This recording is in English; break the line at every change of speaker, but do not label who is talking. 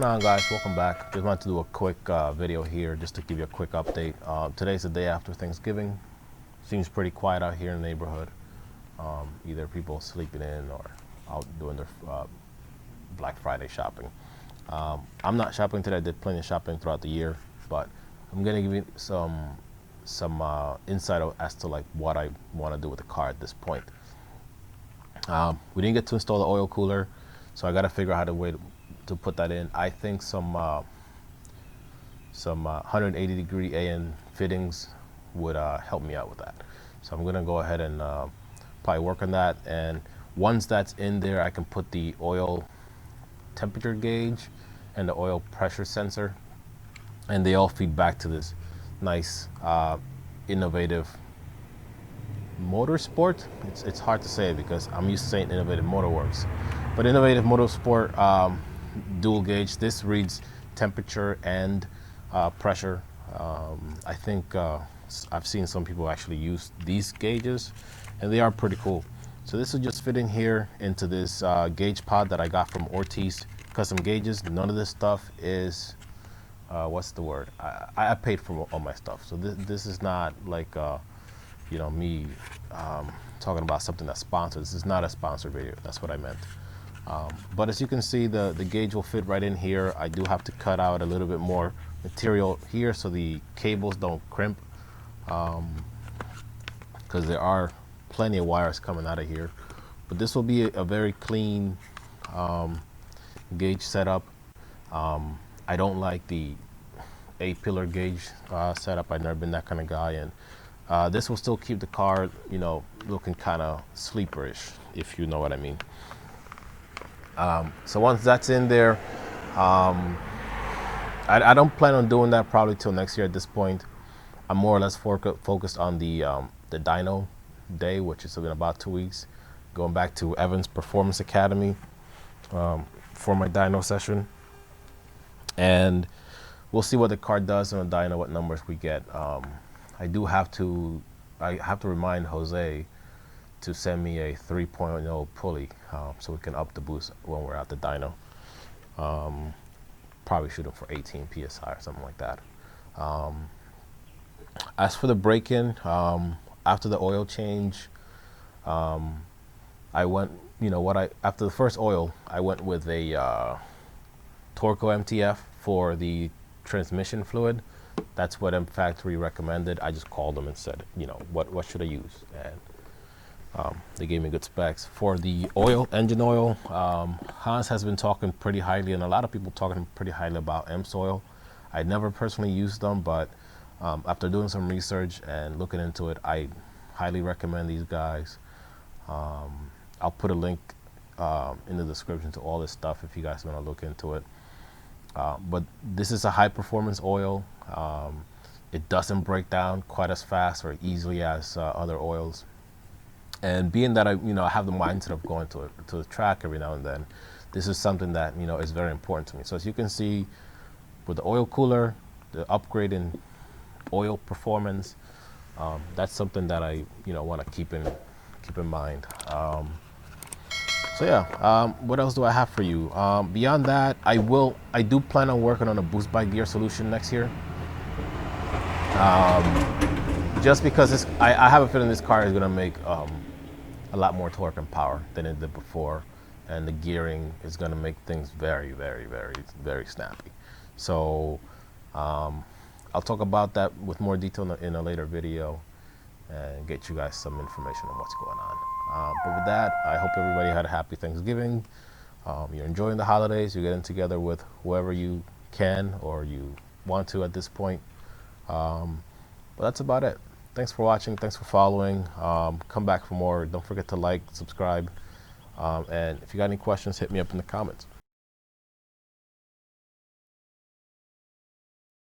on, guys? Welcome back. Just wanted to do a quick video here just to give you a quick update. Today's the day after Thanksgiving. Seems pretty quiet out here in the neighborhood. Either people sleeping in or out doing their Black Friday shopping. I'm not shopping today. I did plenty of shopping throughout the year, but I'm gonna give you some insight as to like what I want to do with the car at this point. We didn't get to install the oil cooler, so I got to figure out how to put that in. I think some 180-degree AN fittings would help me out with that. So I'm gonna go ahead and probably work on that. And once that's in there, I can put the oil temperature gauge and the oil pressure sensor, and they all feed back to this nice innovative motorsport. It's hard to say because I'm used to saying innovative motorworks, but innovative motorsport dual gauge. This reads temperature and pressure. I think I've seen some people actually use these gauges, and they are pretty cool. So this will just fit in here into this gauge pod that I got from Ortiz Custom Gauges. None of this stuff is what's the word? I paid for all my stuff, so this is not like you know, me talking about something that's sponsored. This is not a sponsored video. That's what I meant. But as you can see, the gauge will fit right in here. I do have to cut out a little bit more material here so the cables don't crimp, because there are plenty of wires coming out of here. But this will be a very clean gauge setup. I don't like the 8-pillar gauge setup. I've never been that kind of guy, and this will still keep the car, you know, looking kind of sleeperish, if you know what I mean. So once that's in there, I don't plan on doing that probably till next year at this point. I'm more or less focused on the dyno day, which is in about 2 weeks. Going back to Evans Performance Academy for my dyno session. And we'll see what the car does on the dyno, what numbers we get. I have to remind Jose to send me a 3.0 pulley so we can up the boost when we're at the dyno. Probably shooting for 18 PSI or something like that. As for the break-in, after the oil change, I went, you know, after the first oil, I went with a Torco MTF for the transmission fluid. That's what M Factory recommended. I just called them and said, you know, what should I use? And they gave me good specs. For the oil, engine oil, Hans has been talking pretty highly, and a lot of people talking pretty highly about Amsoil. I never personally used them, but after doing some research and looking into it, I highly recommend these guys. I'll put a link in the description to all this stuff if you guys want to look into it. But this is a high performance oil. It doesn't break down quite as fast or easily as other oils. And being that I have the mindset of going to the track every now and then, this is something that, you know, is very important to me. So as you can see, with the oil cooler, the upgrade in oil performance, that's something that I want to keep in mind. So yeah, what else do I have for you? Beyond that, I do plan on working on a boost by gear solution next year. Just because I have a feeling this car is going to make a lot more torque and power than it did before, and the gearing is going to make things very, very, very, very snappy. So I'll talk about that with more detail in a later video and get you guys some information on what's going on. But with that, I hope everybody had a happy Thanksgiving. You're enjoying the holidays. You're getting together with whoever you can or you want to at this point. But that's about it. Thanks for watching. Thanks for following. Come back for more. Don't forget to like, subscribe. And if you got any questions, hit me up in the comments.